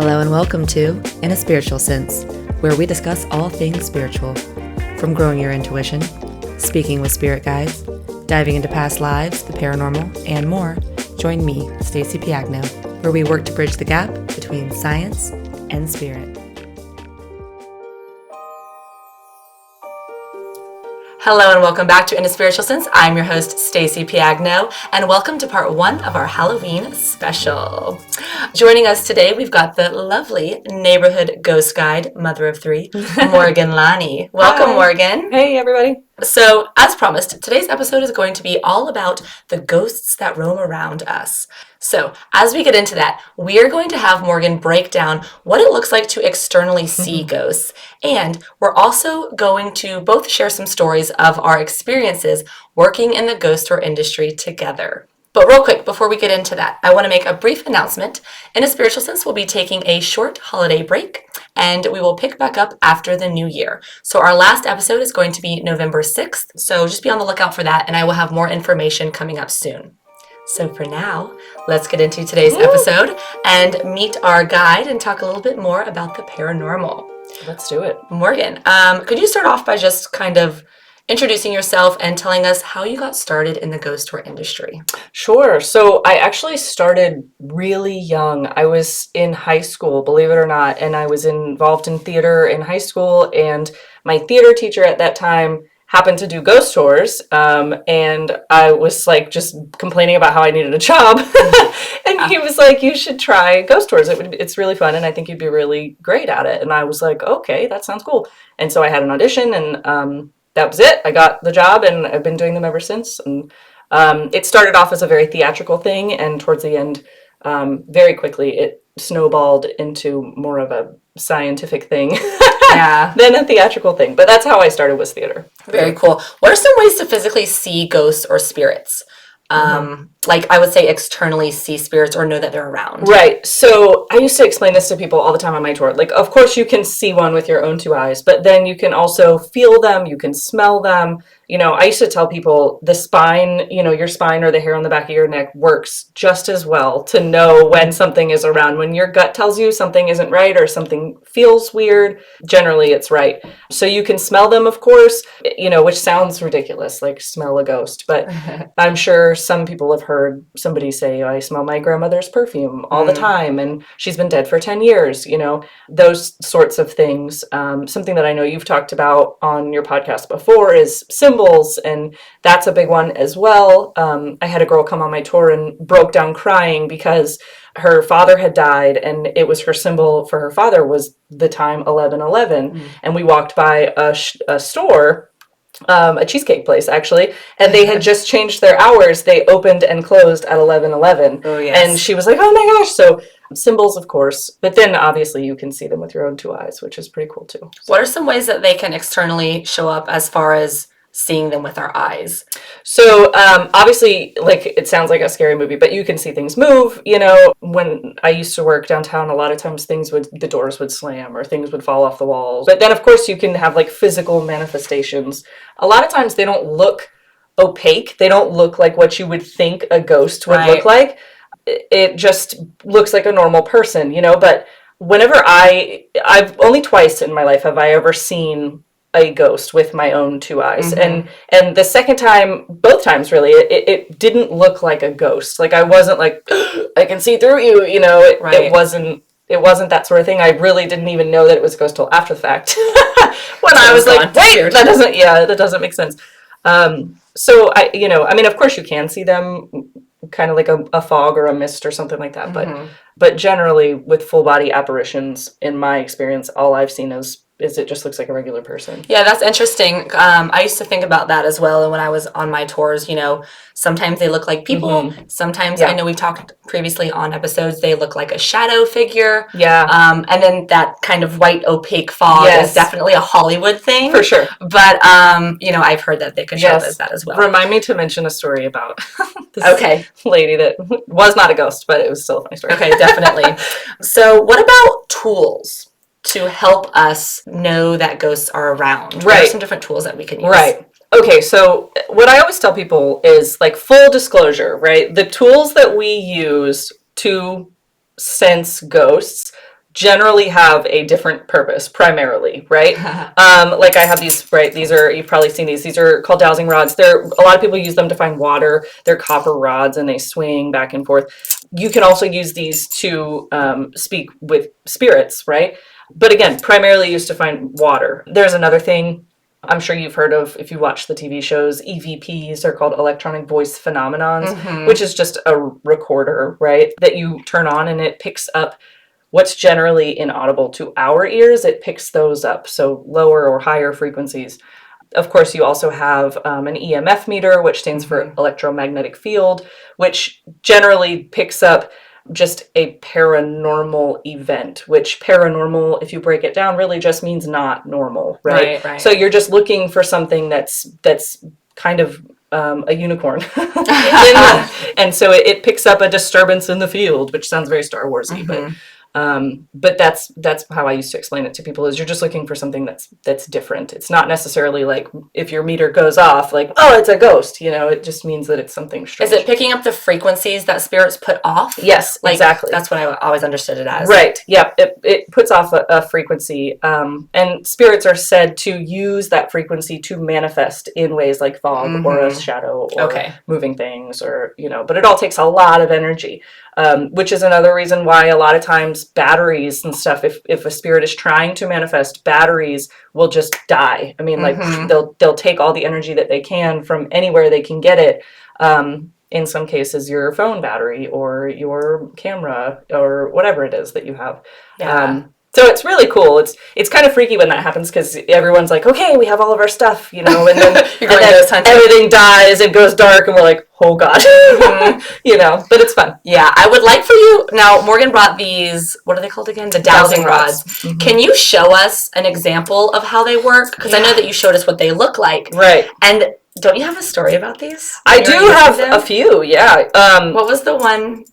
Hello and welcome to In a Spiritual Sense, where we discuss all things spiritual, from growing your intuition, speaking with spirit guides, diving into past lives, the paranormal, and more. Join me, Stacey Piagno, where we work to bridge the gap between science and spirit. Hello and welcome back to In a Spiritual Sense. I'm your host, Stacey Piagno, and welcome to part one of our Halloween special. Joining us today, we've got the lovely neighborhood ghost guide, mother of three, Morganne Lanni. Welcome, Hi. Morganne. Hey, everybody. So, as promised, today's episode is going to be all about the ghosts that roam around us. So, as we get into that, we are going to have Morganne break down what it looks like to externally see ghosts. And we're also going to both share some stories of our experiences working in the ghost tour industry together. But real quick, before we get into that, I want to make a brief announcement. In a Spiritual Sense, we'll be taking a short holiday break, and we will pick back up after the new year. So our last episode is going to be November 6th, so just be on the lookout for that, and I will have more information coming up soon. So for now, let's get into today's episode and meet our guide and talk a little bit more about the paranormal. Let's do it. Morganne, could you start off by just kind of introducing yourself and telling us how you got started in the ghost tour industry? Sure. So I actually started really young. I was in high school, believe it or not, and I was involved in theater in high school, and my theater teacher at that time happened to do ghost tours, and I was like just complaining about how I needed a job, and he was like, you should try ghost tours. It's really fun, and I think you'd be really great at it. And I was like, okay, that sounds cool. And so I had an audition, and that was it. I got the job, and I've been doing them ever since. And it started off as a very theatrical thing, and towards the end, very quickly, it snowballed into more of a scientific thing than a theatrical thing. But that's how I started, was theater. Very cool. What are some ways to physically see ghosts or spirits? Like I would say externally see spirits or know that they're around. Right. So I used to explain this to people all the time on my tour. Like, of course you can see one with your own two eyes, but then you can also feel them, you can smell them. You know, I used to tell people the spine, your spine or the hair on the back of your neck works just as well to know when something is around. When your gut tells you something isn't right or something feels weird, generally it's right. So you can smell them, of course, which sounds ridiculous, like smell a ghost. But I'm sure some people have heard somebody say, I smell my grandmother's perfume all the time, and she's been dead for 10 years, those sorts of things. Something that I know you've talked about on your podcast before is symbols, and that's a big one as well. I had a girl come on my tour and broke down crying because her father had died, and it was her symbol for her father was the time 11:11. And we walked by a store, a cheesecake place actually, and they had just changed their hours. They opened and closed at 11:11. Oh, yes. And she was like, oh my gosh. So symbols, of course, but then obviously you can see them with your own two eyes, which is pretty cool too. What are some ways that they can externally show up as far as seeing them with our eyes? So obviously, like, it sounds like a scary movie, but you can see things move. When I used to work downtown, a lot of times the doors would slam or things would fall off the walls. But then, of course, you can have like physical manifestations. A lot of times they don't look opaque. They don't look like what you would think a ghost would look like. It just looks like a normal person, but whenever I've only twice in my life have I ever seen a ghost with my own two eyes. And the second time, both times really, it didn't look like a ghost. Like I wasn't like, I can see through you, it wasn't that sort of thing. I really didn't even know that it was a ghost till after the fact. When I was like, wait, that doesn't make sense. So of course you can see them kind of like a fog or a mist or something like that. But generally with full body apparitions, in my experience, all I've seen is it just looks like a regular person. Yeah, that's interesting. I used to think about that as well. And when I was on my tours, sometimes they look like people. Sometimes, I know we've talked previously on episodes, they look like a shadow figure. Yeah. And then that kind of white opaque fog is definitely a Hollywood thing. For sure. But, I've heard that they could show us that as well. Remind me to mention a story about this lady that was not a ghost, but it was still a funny story. Okay, definitely. So what about tools to help us know that ghosts are around? What are some different tools that we can use? Right. Okay, so what I always tell people is like full disclosure, right? The tools that we use to sense ghosts generally have a different purpose, primarily, right? Like I have these, right? These are, you've probably seen these. These are called dowsing rods. A lot of people use them to find water. They're copper rods and they swing back and forth. You can also use these to speak with spirits, right? But again, primarily used to find water. There's another thing I'm sure you've heard of if you watch the TV shows. EVPs are called electronic voice phenomenons, which is just a recorder, right? That you turn on and it picks up what's generally inaudible to our ears. It picks those up, so lower or higher frequencies. Of course, you also have an EMF meter, which stands for electromagnetic field, which generally picks up just a paranormal event, which paranormal, if you break it down, really just means not normal, right? Right. So you're just looking for something that's kind of a unicorn. And so it picks up a disturbance in the field, which sounds very Star Warsy, but that's how I used to explain it to people, is you're just looking for something that's different. It's not necessarily like if your meter goes off, like, oh, it's a ghost, it just means that it's something strange. Is it picking up the frequencies that spirits put off? Yes, like, exactly. That's what I always understood it as. Right, yeah, it puts off a frequency, and spirits are said to use that frequency to manifest in ways like fog or a shadow or moving things, or, but it all takes a lot of energy. Which is another reason why a lot of times batteries and stuff, if a spirit is trying to manifest, batteries will just die. I mean, like they'll take all the energy that they can from anywhere they can get it. In some cases, your phone battery or your camera or whatever it is that you have. Yeah. So it's really cool. It's kind of freaky when that happens, because everyone's like, okay, we have all of our stuff, and then, everything dies and goes dark, and we're like, oh God, but it's fun. Yeah, I would like for you, now Morgan brought these, what are they called again? The dowsing rods. Can you show us an example of how they work? Because I know that you showed us what they look like. Right. And don't you have a story about these? I do have a few, yeah. What was the one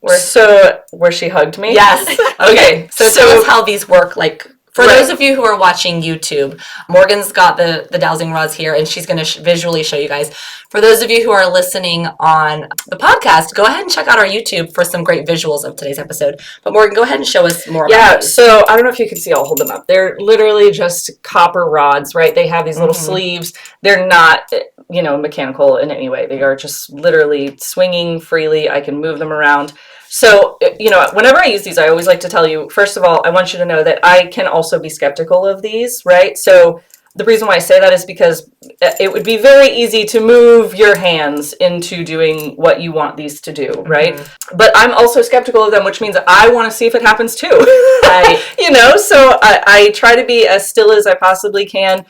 where she hugged me? Yes. Okay. So tell us how these work, like, for those of you who are watching YouTube. Morgan's got the dowsing rods here, and she's going to visually show you guys. For those of you who are listening on the podcast, go ahead and check out our YouTube for some great visuals of today's episode. But Morgan, go ahead and show us more about those. So I don't know if you can see, I'll hold them up. They're literally just copper rods, right? They have these little sleeves. They're not, mechanical in any way. They are just literally swinging freely. I can move them around. So, whenever I use these, I always like to tell you, first of all, I want you to know that I can also be skeptical of these, right? So the reason why I say that is because it would be very easy to move your hands into doing what you want these to do, right? But I'm also skeptical of them, which means I want to see if it happens too. So I try to be as still as I possibly can.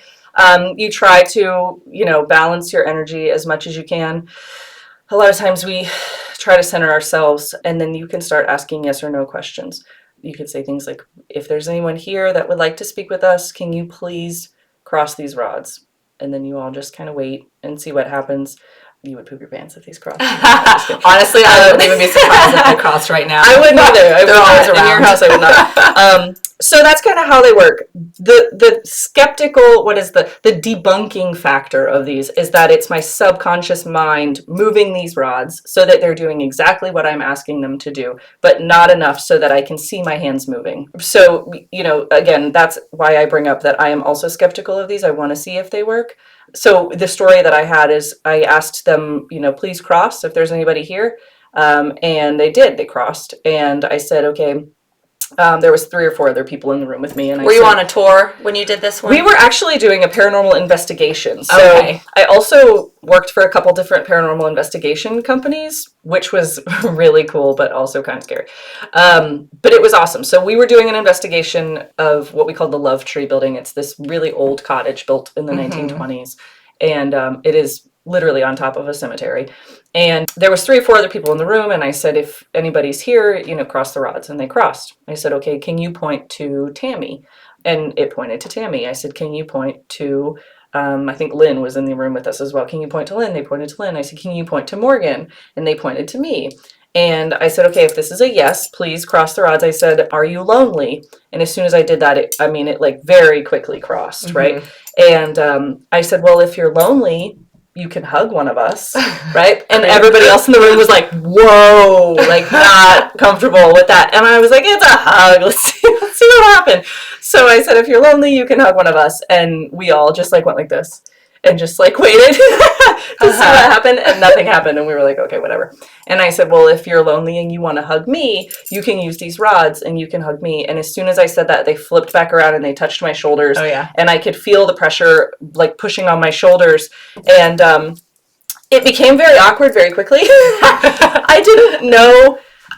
You try to, balance your energy as much as you can. A lot of times we try to center ourselves, and then you can start asking yes or no questions. You could say things like, if there's anyone here that would like to speak with us, can you please cross these rods? And then you all just kind of wait and see what happens. You would poop your pants if these crossed. Honestly, I wouldn't even be surprised if they crossed right now. I wouldn't either. They're always around. In your house, I would not. So that's kind of how they work. The skeptical, the debunking factor of these is that it's my subconscious mind moving these rods so that they're doing exactly what I'm asking them to do, but not enough so that I can see my hands moving. So, again, that's why I bring up that I am also skeptical of these. I want to see if they work. So the story that I had is I asked them, please cross if there's anybody here. And they did. They crossed. And I said, okay. There was 3 or 4 other people in the room with me. And were you on a tour when you did this one? We were actually doing a paranormal investigation. So okay. I also worked for a couple different paranormal investigation companies, which was really cool, but also kind of scary. But it was awesome. So we were doing an investigation of what we called the Love Tree building. It's this really old cottage built in the 1920s. And it is literally on top of a cemetery. And there was 3 or 4 other people in the room, and I said, if anybody's here, cross the rods. And they crossed. I said, okay, can you point to Tammy? And it pointed to Tammy. I said, can you point to, I think Lynn was in the room with us as well. Can you point to Lynn? They pointed to Lynn. I said, can you point to Morgan? And they pointed to me. And I said, okay, if this is a yes, please cross the rods. I said, are you lonely? And as soon as I did that, it like very quickly crossed, right? And I said, well, if you're lonely, you can hug one of us, right? And everybody else in the room was like, whoa, like not comfortable with that. And I was like, it's a hug. Let's see what happened. So I said, if you're lonely, you can hug one of us. And we all just like went like this and just like waited to see what happened, and nothing happened. And we were like, okay, whatever. And I said, well, if you're lonely and you want to hug me, you can use these rods and you can hug me. And as soon as I said that, they flipped back around and they touched my shoulders. Oh, yeah. And I could feel the pressure like pushing on my shoulders. And it became very awkward very quickly.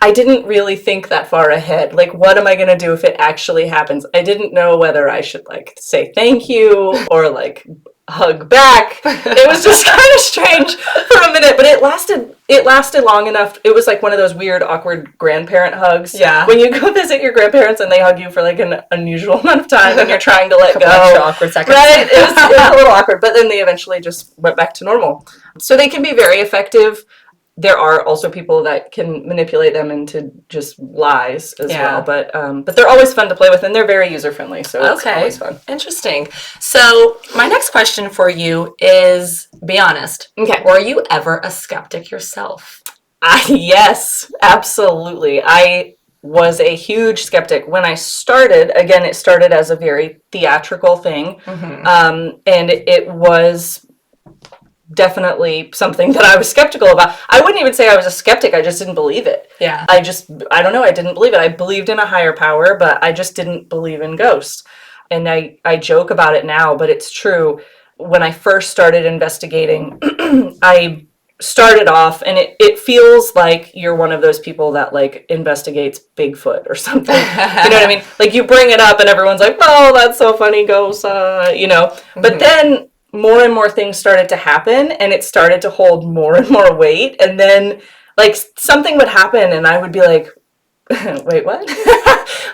I didn't really think that far ahead. Like, what am I going to do if it actually happens? I didn't know whether I should like say thank you or like hug back. It was just kind of strange for a minute, but it lasted long enough. It was like one of those weird, awkward grandparent hugs. Yeah. When you go visit your grandparents and they hug you for like an unusual amount of time and you're trying to let go. Extra awkward seconds. Right? It was a little awkward, but then they eventually just went back to normal. So they can be very effective. There are also people that can manipulate them into just lies as well, but they're always fun to play with, and they're very user friendly, so it's always fun. Interesting. So my next question for you is: be honest. Okay. Were you ever a skeptic yourself? Yes, absolutely. I was a huge skeptic when I started. Again, it started as a very theatrical thing, and it was definitely something that I was skeptical about. I wouldn't even say I was a skeptic. I just didn't believe it. Yeah. I don't know. I didn't believe it. I believed in a higher power, but I just didn't believe in ghosts. And I joke about it now, but it's true. When I first started investigating, I started off, and it feels like you're one of those people that like investigates Bigfoot or something. You know what I mean? Like you bring it up and everyone's like, oh, that's so funny, ghosts, But then more and more things started to happen, and it started to hold more and more weight. And then like something would happen and I would be like, wait, what?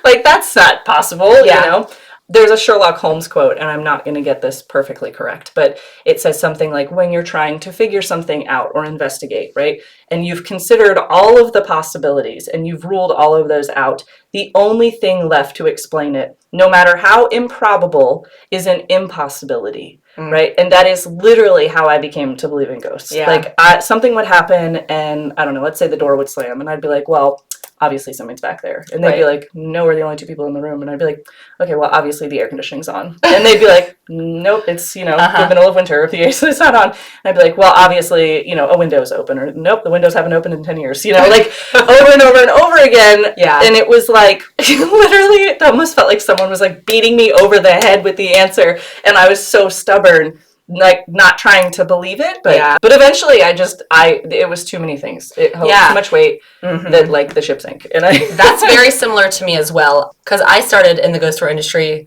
Like that's not possible, you know? There's a Sherlock Holmes quote, and I'm not going to get this perfectly correct, but it says something like, when you're trying to figure something out or investigate, right? And you've considered all of the possibilities and you've ruled all of those out, the only thing left to explain it, no matter how improbable, is an impossibility. Right? And that is literally how I became to believe in ghosts. Yeah. Like something would happen and I don't know, let's say the door would slam and I'd be like, well, obviously something's back there. And they'd be like, no, we're the only two people in the room. And I'd be like, okay, well, obviously the air conditioning's on. And they'd be like, nope, it's, the middle of winter if the AC is not on. And I'd be like, well, obviously, a window's open, or nope, the windows haven't opened in 10 years, like over and over and over again. Yeah. And it was like, literally, it almost felt like someone was like beating me over the head with the answer. And I was so stubborn, like not trying to believe it, but eventually it was too many things. It held too much weight that like the ship sank. And that's very similar to me as well, because I started in the ghost tour industry.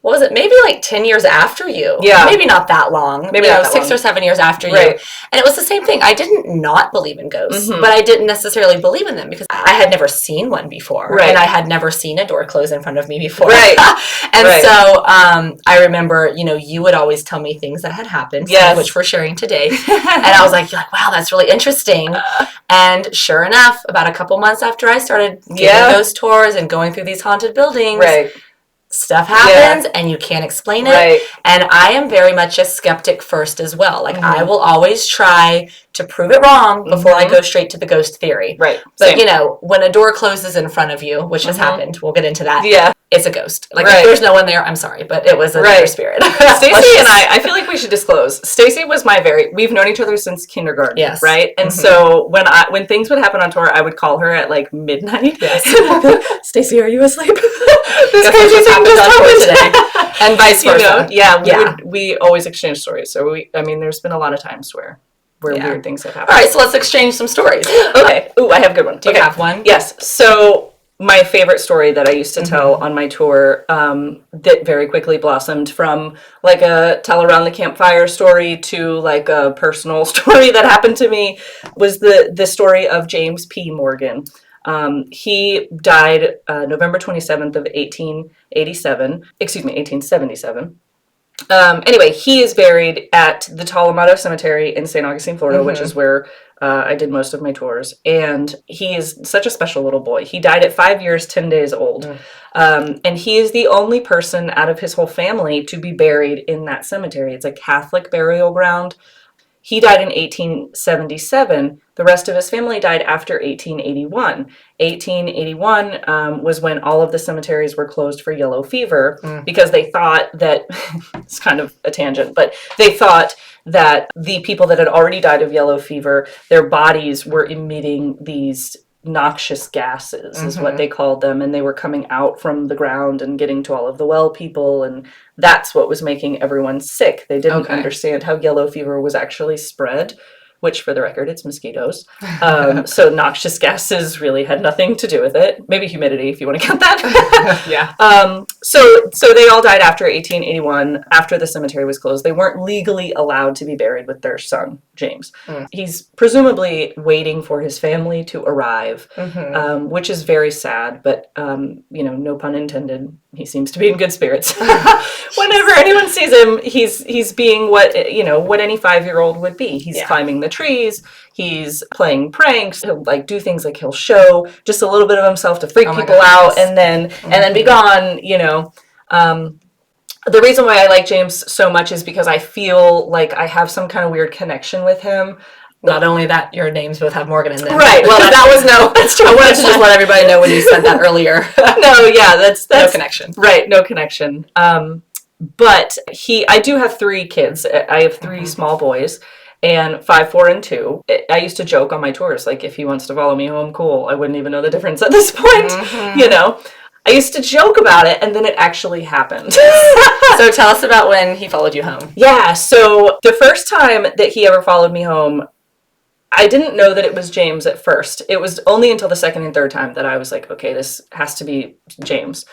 What was it? Maybe like 10 years after you. Yeah. Maybe not that long. Maybe not that 6 long. or 7 years after you. And it was the same thing. I didn't not believe in ghosts, but I didn't necessarily believe in them because I had never seen one before, and I had never seen a door close in front of me before. So I remember, you would always tell me things that had happened, which we're sharing today. And I was like, wow, that's really interesting. And sure enough, about a couple months after I started getting ghost tours and going through these haunted buildings, stuff happens and you can't explain it. And I am very much a skeptic first as well. Like I will always try to prove it wrong before I go straight to the ghost theory. But when a door closes in front of you, which has happened, we'll get into that. It's a ghost. Like if there's no one there, I'm sorry, but it was another spirit. Stacy and I feel like we should disclose. Stacy was we've known each other since kindergarten. Yes. Right? And so when things would happen on tour, I would call her at like midnight. Yes. Stacy, are you asleep? This crazy thing just happened today. And vice versa. We always exchange stories. So there's been a lot of times where weird things have happened. All right, so let's exchange some stories. Okay. Ooh, I have a good one. Do you have one? Yes. So my favorite story that I used to tell on my tour that very quickly blossomed from like a tell around the campfire story to like a personal story that happened to me was the story of James P. Morgan. He died November 27th of 1877. Anyway, he is buried at the Tolomado Cemetery in St. Augustine, Florida, which is where I did most of my tours. And he is such a special little boy. He died at 5 years, 10 days old. And he is the only person out of his whole family to be buried in that cemetery. It's a Catholic burial ground. He died in 1877. The rest of his family died after 1881. 1881 was when all of the cemeteries were closed for yellow fever because they thought that, it's kind of a tangent, but they thought that the people that had already died of yellow fever, their bodies were emitting these noxious gases is what they called them, and they were coming out from the ground and getting to all of the well people, and that's what was making everyone sick. They didn't understand how yellow fever was actually spread, which, for the record, it's mosquitoes. So noxious gases really had nothing to do with it. Maybe humidity, if you want to count that. Yeah. So they all died after 1881, after the cemetery was closed. They weren't legally allowed to be buried with their son, James. He's presumably waiting for his family to arrive, which is very sad, but, no pun intended. He seems to be in good spirits. Whenever anyone sees him, he's being what any 5-year-old would be. He's climbing the trees. He's playing pranks. He'll do things like he'll show just a little bit of himself to freak people out, and then be gone. The reason why I like James so much is because I feel like I have some kind of weird connection with him. Not only that, your names both have Morgan in them. Right. Well, that was that's true. I wanted to just let everybody know when you said that earlier. No, yeah, that's no connection. Right, no connection. But I do have 3 kids. I have 3 small boys, and 5, 4, and 2. I used to joke on my tours, like, if he wants to follow me home, cool. I wouldn't even know the difference at this point, I used to joke about it, and then it actually happened. So tell us about when he followed you home. Yeah, so the first time that he ever followed me home, I didn't know that it was James at first. It was only until the second and third time that I was like, okay, this has to be James.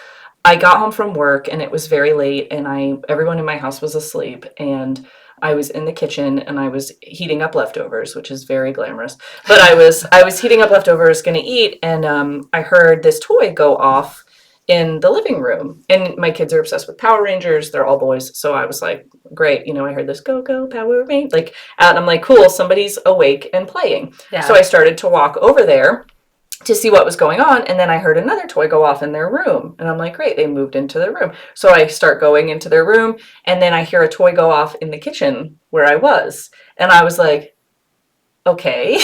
I got home from work, and it was very late, and everyone in my house was asleep, and I was in the kitchen, and I was heating up leftovers, which is very glamorous. But I was heating up leftovers, going to eat, and I heard this toy go off in the living room. And my kids are obsessed with Power Rangers. They're all boys. So I was like, great. I heard this go Power Rangers. And I'm like, cool, somebody's awake and playing. Yeah. So I started to walk over there to see what was going on. And then I heard another toy go off in their room. And I'm like, great, they moved into their room. So I start going into their room. And then I hear a toy go off in the kitchen where I was. And I was like, okay.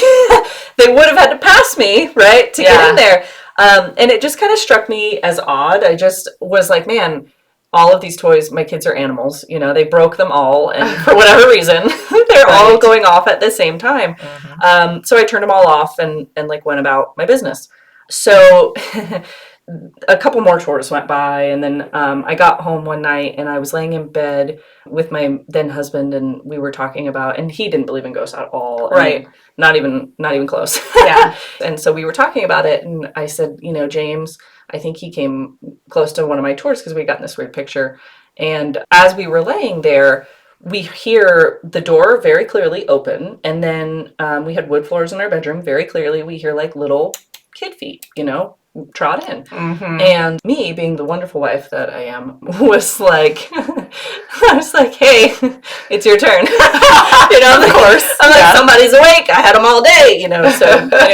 They would have had to pass me, right, to get in there. And it just kind of struck me as odd. I just was like, man, all of these toys, my kids are animals, they broke them all. And for whatever reason, they're all going off at the same time. So I turned them all off and went about my business. So a couple more tours went by, and then I got home one night, and I was laying in bed with my then husband, and we were talking about, and he didn't believe in ghosts at all. Right. Not even close. Yeah. And so we were talking about it, and I said, James, I think he came close to one of my tours because we got in this weird picture. And as we were laying there, we hear the door very clearly open, and then we had wood floors in our bedroom. Very clearly, we hear little kid feet, trot in. And me, being the wonderful wife that I am, was like, I was like, hey, it's your turn. Of course. I'm like, somebody's awake. I had them all day,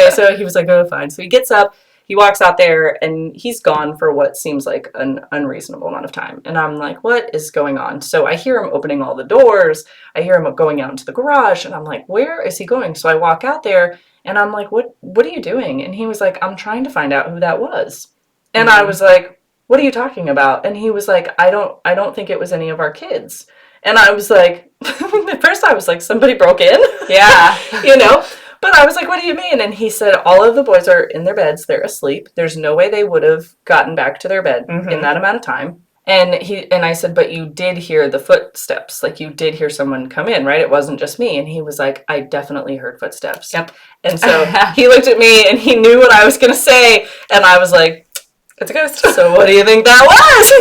So he was like, oh, fine. So he gets up, he walks out there, and he's gone for what seems like an unreasonable amount of time. And I'm like, what is going on? So I hear him opening all the doors. I hear him going out into the garage, and I'm like, where is he going? So I walk out there, and I'm like, what are you doing? And he was like, I'm trying to find out who that was. And I was like, what are you talking about? And he was like, I don't think it was any of our kids. And I was like, at first I was like, somebody broke in? Yeah. But I was like, what do you mean? And he said, all of the boys are in their beds. They're asleep. There's no way they would have gotten back to their bed in that amount of time. And I said, but you did hear the footsteps. You did hear someone come in, right? It wasn't just me. And he was like, I definitely heard footsteps. Yep. And so he looked at me, and he knew what I was going to say. And I was like, it's a ghost. So what do you think that was?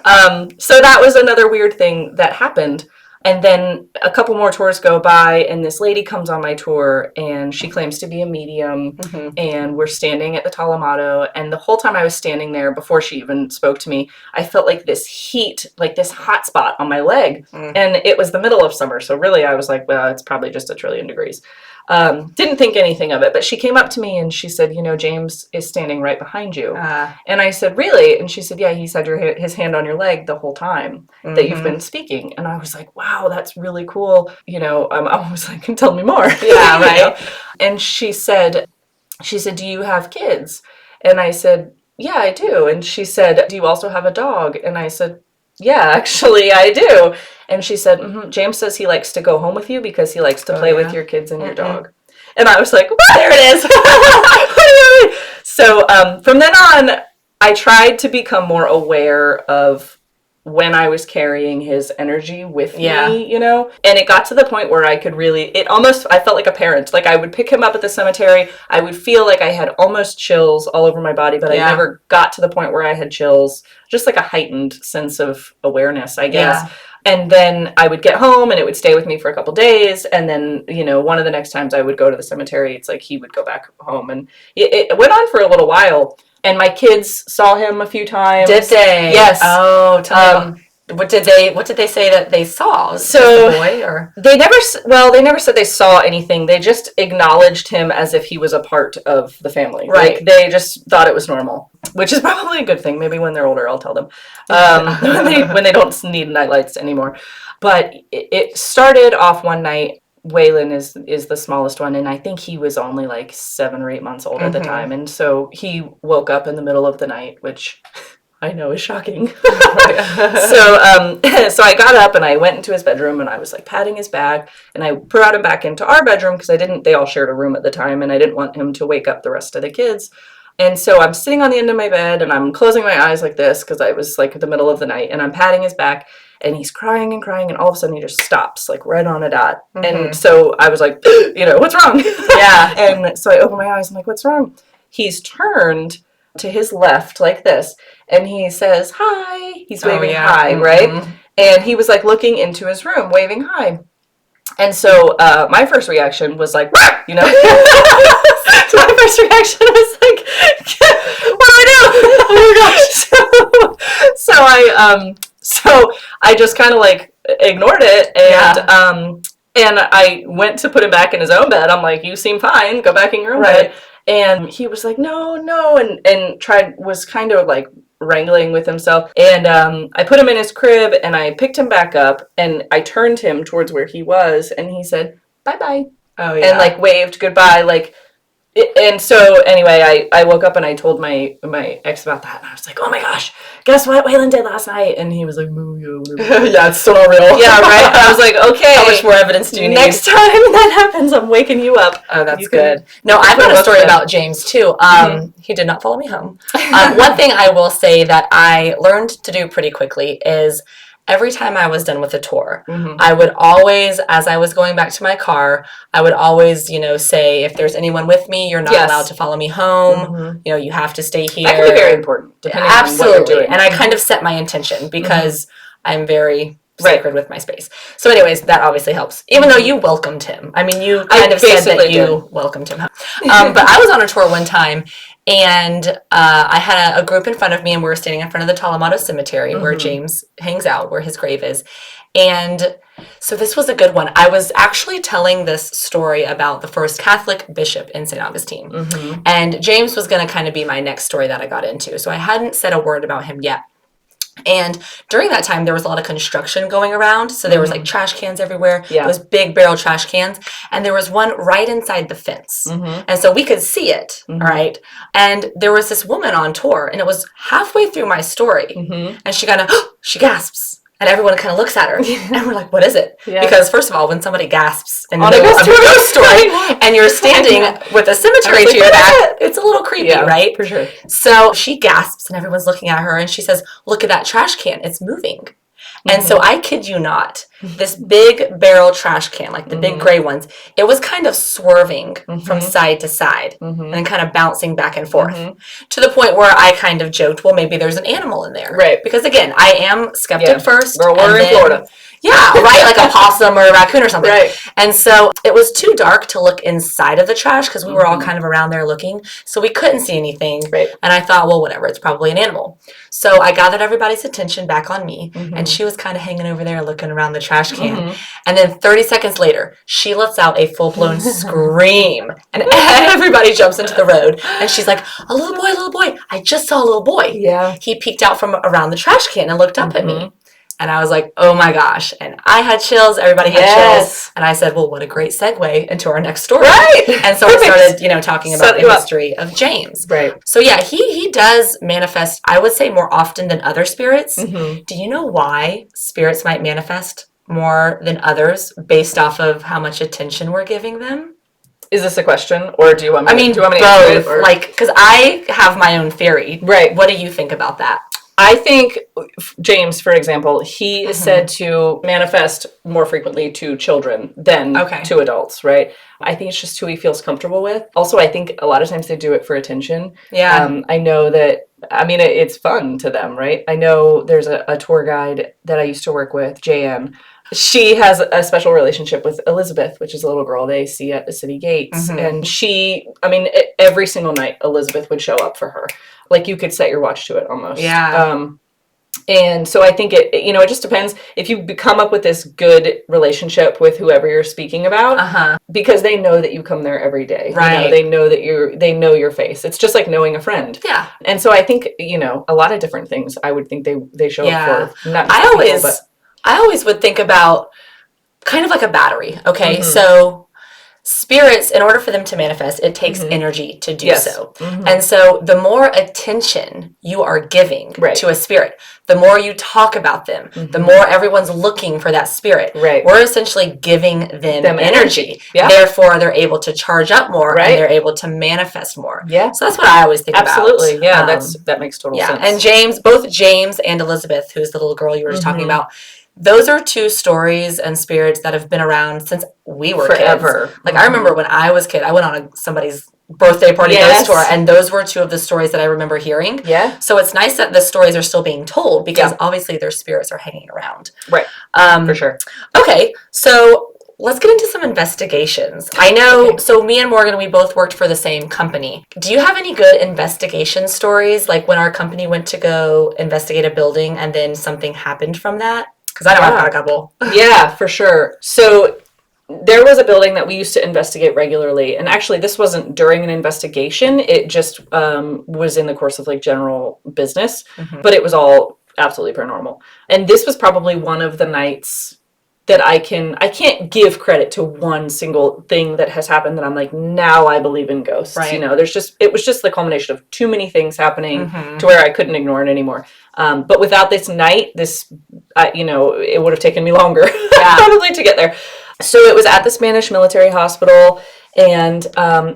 Yeah. So that was another weird thing that happened. And then a couple more tours go by, and this lady comes on my tour, and she claims to be a medium, and we're standing at the Talamato, and the whole time I was standing there, before she even spoke to me, I felt like this heat, like this hot spot on my leg, and it was the middle of summer, so really I was like, well, it's probably just 1 trillion degrees. Didn't think anything of it, but she came up to me and she said, James is standing right behind you. And I said, really? And she said, yeah, he's had his hand on your leg the whole time that you've been speaking. And I was like, wow, that's really cool. I was like, tell me more. Yeah, right. And she said, do you have kids? And I said, yeah, I do. And she said, do you also have a dog? And I said, yeah, actually, I do. And she said, James says he likes to go home with you because he likes to play with your kids and your dog. And I was like, what? There it is. So from then on, I tried to become more aware of when I was carrying his energy with me, and it got to the point where I could I felt like a parent. Like I would pick him up at the cemetery. I would feel like I had almost chills all over my body, but I never got to the point where I had chills, just like a heightened sense of awareness, I guess. Yeah. And then I would get home and it would stay with me for a couple days. And then, one of the next times I would go to the cemetery, it's like he would go back home. And it went on for a little while. And my kids saw him a few times. Did they? Yes. Oh, tell me. What did they say that they saw? So the boy, or they never said they saw anything. They just acknowledged him as if he was a part of the family. Right. Like, they just thought it was normal, which is probably a good thing. Maybe when they're older, I'll tell them when they don't need nightlights anymore. But it started off one night. Waylon is the smallest one, and I think he was only like 7 or 8 months old at the time, and so he woke up in the middle of the night, which I know is shocking. So I got up and I went into his bedroom and I was like patting his back, and I brought him back into our bedroom because they all shared a room at the time, and I didn't want him to wake up the rest of the kids. And so I'm sitting on the end of my bed and I'm closing my eyes like this because I was like at the middle of the night, and I'm patting his back. And he's crying and crying, and all of a sudden he just stops, like right on a dot. And so I was like, what's wrong? Yeah. And so I open my eyes, I'm like, what's wrong? He's turned to his left like this, and he says, hi. He's waving hi, right? And he was like looking into his room, waving hi. And so my first reaction was like, So my first reaction was like, what do I do? Oh my gosh. So I just kind of like ignored it, and I went to put him back in his own bed. I'm like, you seem fine, go back in your own bed. And he was like, no, and was kind of like wrangling with himself. And I put him in his crib and I picked him back up and I turned him towards where he was, and he said, bye-bye. Oh, yeah. And like waved goodbye, like. And so anyway, I woke up and I told my ex about that, and I was like, oh my gosh, guess what Waylon did last night? And he was like, yeah, it's still not real. Yeah, right. I was like, okay, how much more evidence do you need? Next time that happens, I'm waking you up. Oh, that's good. No, I've got a story about James too. He did not follow me home. One thing I will say that I learned to do pretty quickly is, every time I was done with a tour, I would always, as I was going back to my car, I would always, say, if there's anyone with me, you're not allowed to follow me home. You have to stay here. That can be very important, depending on what you're doing. And I kind of set my intention because I'm very sacred with my space. So anyways, that obviously helps. Even though you welcomed him. I mean, you kind of said that you welcomed him. But I was on a tour one time, and I had a group in front of me, and we were standing in front of the Talamato Cemetery where James hangs out, where his grave is. And so this was a good one. I was actually telling this story about the first Catholic bishop in St. Augustine. And James was going to kind of be my next story that I got into. So I hadn't said a word about him yet. And during that time, there was a lot of construction going around. So there was like trash cans everywhere. Those big barrel trash cans. And there was one right inside the fence. And so we could see it, right? And there was this woman on tour, and it was halfway through my story. And she kind of, she gasps. And everyone kind of looks at her, and we're like, what is it? Because first of all, when somebody gasps in the middle of a ghost story, and you're standing with a cemetery to your back, it's a little creepy, right? For sure. So she gasps, and everyone's looking at her, and she says, look at that trash can, it's moving. And so I kid you not, this big barrel trash can, like the big gray ones, it was kind of swerving from side to side and kind of bouncing back and forth to the point where I kind of joked, well, maybe there's an animal in there. Right. Because again, I am skeptic first. Girl, we're in Florida. Yeah, right? Like a possum or a raccoon or something. Right. And so it was too dark to look inside of the trash because we were all kind of around there looking. So we couldn't see anything. Right. And I thought, well, whatever, it's probably an animal. So I gathered everybody's attention back on me. And she was kind of hanging over there looking around the trash can. And then 30 seconds later, she lets out a full-blown scream. And everybody jumps into the road. And she's like, a little boy. I just saw a little boy. Yeah. He peeked out from around the trash can and looked up at me. And I was like, oh my gosh. And I had chills. Everybody had chills. And I said, well, what a great segue into our next story. Right. And so we started, talking about the history of James. Right. So yeah, he does manifest, I would say, more often than other spirits. Do you know why spirits might manifest more than others based off of how much attention we're giving them? Is this a question, or do you want me? To both. Like, because I have my own theory. Right. What do you think about that? I think James, for example, he is said to manifest more frequently to children than to adults, right? I think it's just who he feels comfortable with. Also, I think a lot of times they do it for attention. Yeah. I know that, it's fun to them, right? I know there's a tour guide that I used to work with, JM. She has a special relationship with Elizabeth, which is a little girl they see at the city gates. And every single night, Elizabeth would show up for her. Like, you could set your watch to it almost. Yeah. And so I think it just depends if you come up with this good relationship with whoever you're speaking about, because they know that you come there every day. Right. They know that they know your face. It's just like knowing a friend. Yeah. And so I think, a lot of different things I would think they show up for. Not just I always would think about kind of like a battery. Okay. So spirits, in order for them to manifest, it takes energy to do so. And so the more attention you are giving to a spirit, the more you talk about them, the more everyone's looking for that spirit. Right. We're essentially giving them energy. Yeah. Therefore, they're able to charge up more and they're able to manifest more. Yeah. So that's what I always think about. Absolutely. Yeah, that makes total sense. And both James and Elizabeth, who's the little girl you were just talking about, those are two stories and spirits that have been around since we were forever. Kids. Like, I remember when I was a kid, I went on somebody's birthday party ghost tour, and those were two of the stories that I remember hearing. Yeah. So it's nice that the stories are still being told, because obviously their spirits are hanging around. Right. For sure. Okay, so let's get into some investigations. I know, so me and Morgan, we both worked for the same company. Do you have any good investigation stories, like when our company went to go investigate a building and then something happened from that? Because I know I've got a couple. Yeah, for sure. So there was a building that we used to investigate regularly. And actually, this wasn't during an investigation. It just was in the course of like general business. But it was all absolutely paranormal. And this was probably one of the nights that I can't give credit to one single thing that has happened that I'm like, now I believe in ghosts. Right. It was just the culmination of too many things happening to where I couldn't ignore it anymore. But without this night, it would have taken me longer probably to get there. So it was at the Spanish military hospital, and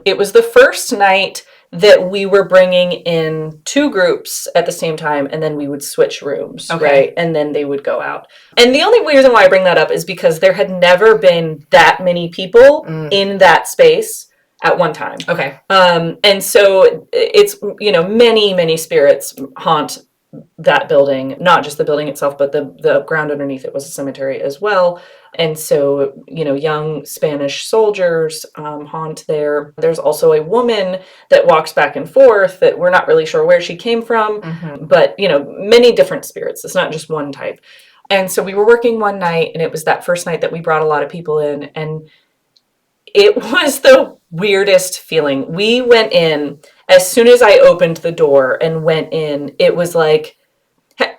it was the first night that we were bringing in two groups at the same time, and then we would switch rooms, right? And then they would go out. And the only reason why I bring that up is because there had never been that many people in that space at one time. Okay. And so it's, many, many spirits haunt that building, not just the building itself, but the ground underneath it was a cemetery as well. And so, young Spanish soldiers haunt there. There's also a woman that walks back and forth that we're not really sure where she came from, but, many different spirits. It's not just one type. And so we were working one night, and it was that first night that we brought a lot of people in, and it was the weirdest feeling. We went in, as soon as I opened the door and went in, it was like,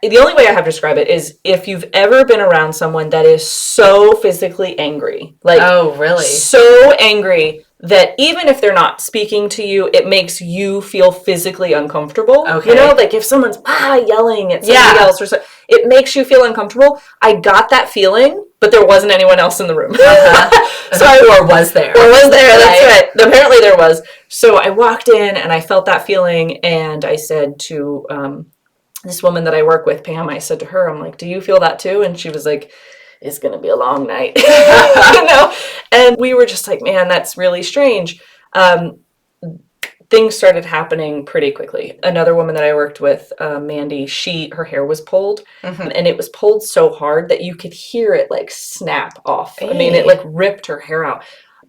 the only way I have to describe it is if you've ever been around someone that is so physically angry, like, oh, really? So angry that even if they're not speaking to you, it makes you feel physically uncomfortable. Okay. Like if someone's yelling at somebody else or so, it makes you feel uncomfortable. I got that feeling, but there wasn't anyone else in the room. Or was there? That's right. Apparently there was. So I walked in and I felt that feeling, and I said to this woman that I work with, Pam, I said to her, I'm like, do you feel that too? And she was like, it's going to be a long night. And we were just like, man, that's really strange. things started happening pretty quickly. Another woman that I worked with, Mandy, her hair was pulled, and it was pulled so hard that you could hear it like snap off. I mean, it like ripped her hair out.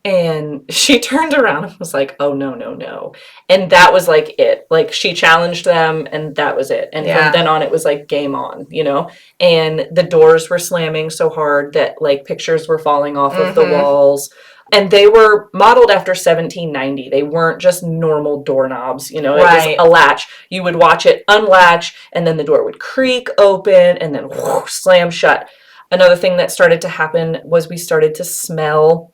And she turned around and was like, oh, no, no, no. And that was like it. Like she challenged them and that was it. And from then on, it was like game on, you know? And the doors were slamming so hard that like pictures were falling off of the walls. And they were modeled after 1790. They weren't just normal doorknobs, you know, it was a latch. You would watch it unlatch and then the door would creak open and then slam shut. Another thing that started to happen was we started to smell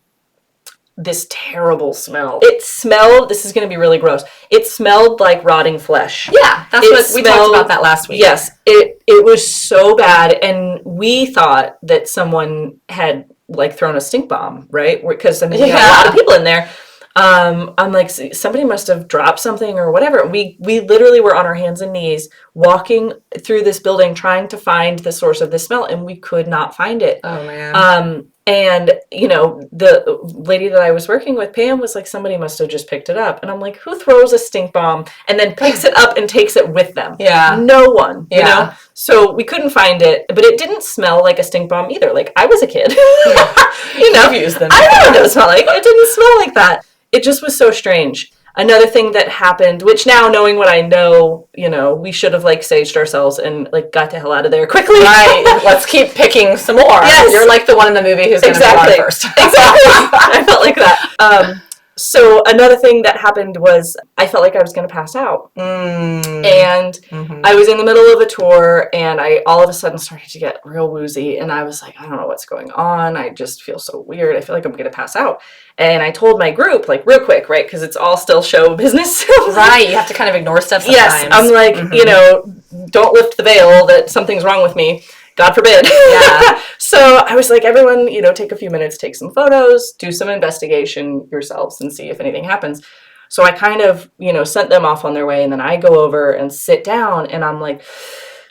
this terrible smell. It smelled, this is going to be really gross. It smelled like rotting flesh. Yeah, that's what we talked about that last week. Yes, it was so bad. And we thought that someone had like thrown a stink bomb, right? Because I mean, you had a lot of people in there. I'm like, somebody must have dropped something or whatever. We literally were on our hands and knees walking through this building trying to find the source of the smell, and we could not find it. Oh, man. And, you know, the lady that I was working with, Pam, was like, somebody must have just picked it up. And I'm like, who throws a stink bomb and then picks it up and takes it with them? Yeah. No one, you know? So we couldn't find it, but it didn't smell like a stink bomb either. Like, I was a kid. You know? You've used them. I know what it smelled like. It didn't smell like that. It just was so strange. Another thing that happened, which now knowing what I know, you know, we should have like saged ourselves and like got the hell out of there quickly. Right. Let's keep picking some more. Yes. You're like the one in the movie who's going to go on first. Exactly. I felt like that. So another thing that happened was I felt like I was going to pass out. And I was in the middle of a tour and I all of a sudden started to get real woozy and I was like, I don't know what's going on. I just feel so weird. I feel like I'm going to pass out. And I told my group, like, real quick, right? Because it's all still show business. Right. You have to kind of ignore stuff sometimes. Yes. I'm like, you know, don't lift the veil that something's wrong with me. God forbid. Yeah. So I was like, everyone, you know, take a few minutes, take some photos, do some investigation yourselves and see if anything happens. So I kind of, you know, sent them off on their way. And then I go over and sit down and I'm like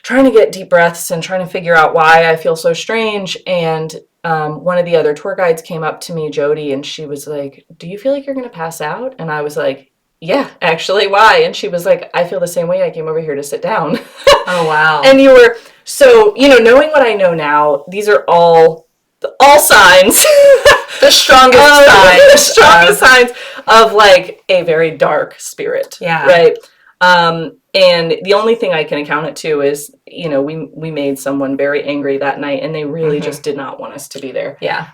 trying to get deep breaths and trying to figure out why I feel so strange. And one of the other tour guides came up to me, Jody, and she was like, do you feel like you're going to pass out? And I was like, yeah, actually, why? And she was like, I feel the same way. I came over here to sit down. Oh, wow. And you were, so, you know, knowing what I know now, these are all signs. The strongest signs. The strongest signs of like a very dark spirit. Yeah. Right. And the only thing I can account it to is, you know, we made someone very angry that night and they really just did not want us to be there. Yeah.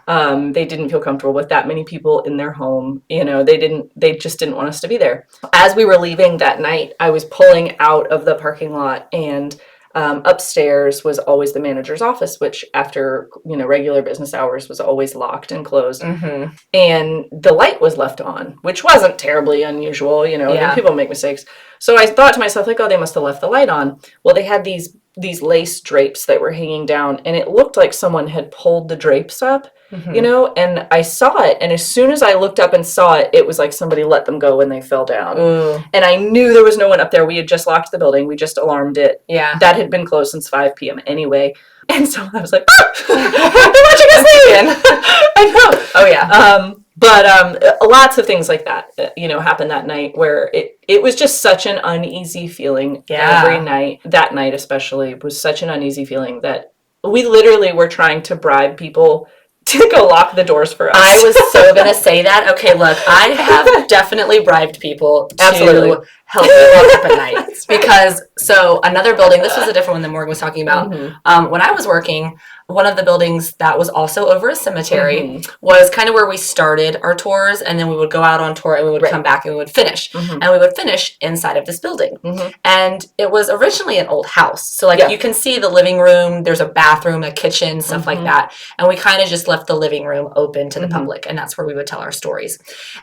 They didn't feel comfortable with that many people in their home. You know, they just didn't want us to be there. As we were leaving that night, I was pulling out of the parking lot and upstairs was always the manager's office, which after, you know, regular business hours was always locked and closed. And the light was left on, which wasn't terribly unusual, you know, and people make mistakes. So I thought to myself, like, oh, they must have left the light on. Well, they had these lace drapes that were hanging down and it looked like someone had pulled the drapes up, you know, and I saw it. And as soon as I looked up and saw it, it was like somebody let them go when they fell down. And I knew there was no one up there. We had just locked the building. We just alarmed it. Yeah. That had been closed since 5 p.m. anyway. And so I was like, they're watching us leaving. I know. Oh, yeah. But lots of things like that, you know, happened that night where it was just such an uneasy feeling every night. That night especially was such an uneasy feeling that we literally were trying to bribe people to go lock the doors for us. I was so going to say that. Okay, look, I have definitely bribed people to help me lock up at night. Because, so another building, this was a different one than Morgan was talking about. When I was working, one of the buildings that was also over a cemetery was kind of where we started our tours, and then we would go out on tour and we would come back and we would finish. And we would finish inside of this building. And it was originally an old house. So like you can see the living room, there's a bathroom, a kitchen, stuff like that. And we kind of just left the living room open to the public, and that's where we would tell our stories.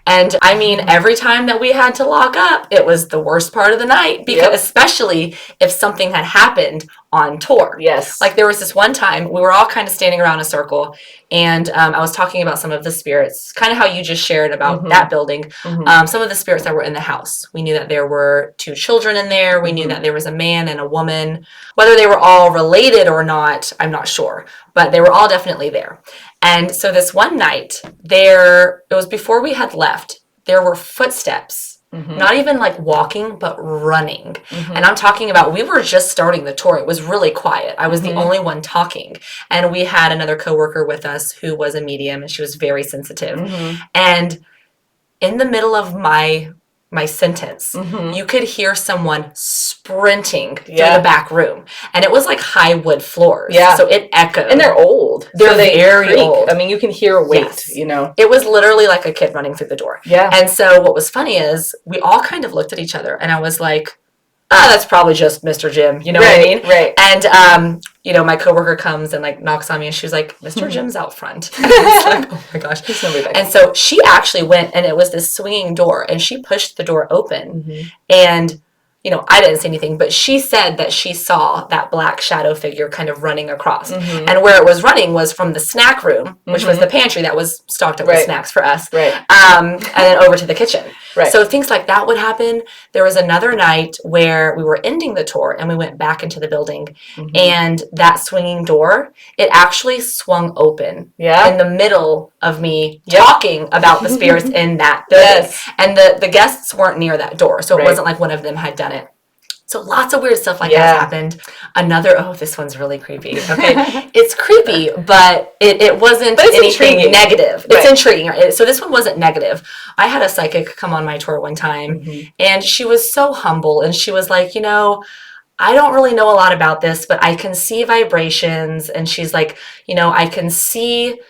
And I mean, every time that we had to lock up, it was the worst part of the night, because especially if something had happened on tour. Yes. Like there was this one time we were all kind of standing around a circle, and I was talking about some of the spirits, kind of how you just shared about that building. Some of the spirits that were in the house. We knew that there were 2 children in there. We knew that there was a man and a woman. Whether they were all related or not, I'm not sure, but they were all definitely there. And so this one night, it was before we had left, there were footsteps Not even like walking, but running. And I'm talking about, we were just starting the tour. It was really quiet. I was the only one talking. And we had another coworker with us who was a medium, and she was very sensitive. And in the middle of my sentence, you could hear someone sprinting through the back room. And it was like high wood floors. Yeah. So it echoed. And they're old. They're very creak. old. I mean, you can hear weight, you know. It was literally like a kid running through the door. Yeah. And so what was funny is we all kind of looked at each other, and I was like, that's probably just Mr. Jim. You know what I mean? Right. And, you know, my coworker comes and like knocks on me, and she was like, Mr. Jim's out front. And I was like, oh my gosh. There's nobody back. And so she actually went, and it was this swinging door, and she pushed the door open. And, you know, I didn't see anything, but she said that she saw that black shadow figure kind of running across. And where it was running was from the snack room, which was the pantry that was stocked up with snacks for us. And then over to the kitchen. So things like that would happen. There was another night where we were ending the tour, and we went back into the building, and that swinging door, it actually swung open in the middle of me talking about the spirits in that building. And the guests weren't near that door, so it wasn't like one of them had done it. So lots of weird stuff like that happened. Another, this one's really creepy. Okay. It's creepy, but it wasn't anything intriguing. Negative. It's intriguing. So this one wasn't negative. I had a psychic come on my tour one time, and she was so humble, and she was like, you know, I don't really know a lot about this, but I can see vibrations. And she's like, you know, I can see...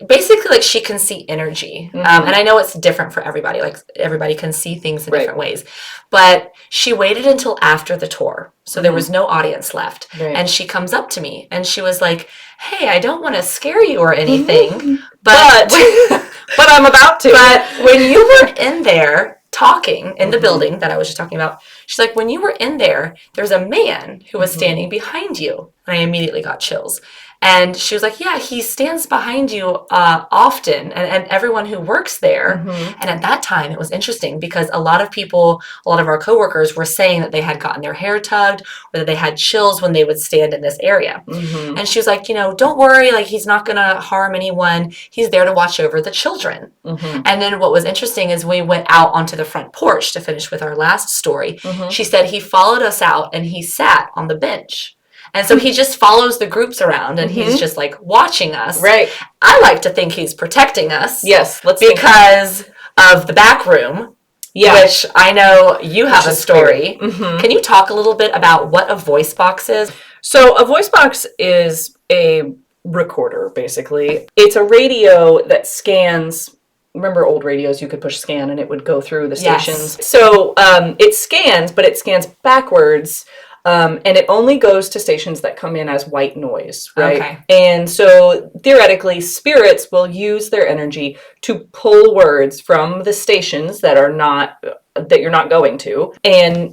Basically, like, she can see energy. And I know it's different for everybody. Like, everybody can see things in different ways. But she waited until after the tour. So there was no audience left. And she comes up to me, and she was like, hey, I don't want to scare you or anything. But but I'm about to. But when you were in there talking in the building that I was just talking about, she's like, when you were in there, there's a man who was standing behind you. And I immediately got chills. And she was like, yeah, he stands behind you often, and everyone who works there. And at that time, it was interesting because a lot of people, a lot of our coworkers were saying that they had gotten their hair tugged or that they had chills when they would stand in this area. And she was like, you know, don't worry, like, he's not going to harm anyone. He's there to watch over the children. And then what was interesting is we went out onto the front porch to finish with our last story. She said he followed us out, and he sat on the bench. And so he just follows the groups around, and he's just like watching us. I like to think he's protecting us. Because of the back room, which I know you have a story. Can you talk a little bit about what a voice box is? So a voice box is a recorder, basically. It's a radio that scans. Remember old radios, you could push scan and it would go through the stations. So it scans, but it scans backwards. And it only goes to stations that come in as white noise, right? And so theoretically, spirits will use their energy to pull words from the stations that are not, that you're not going to, and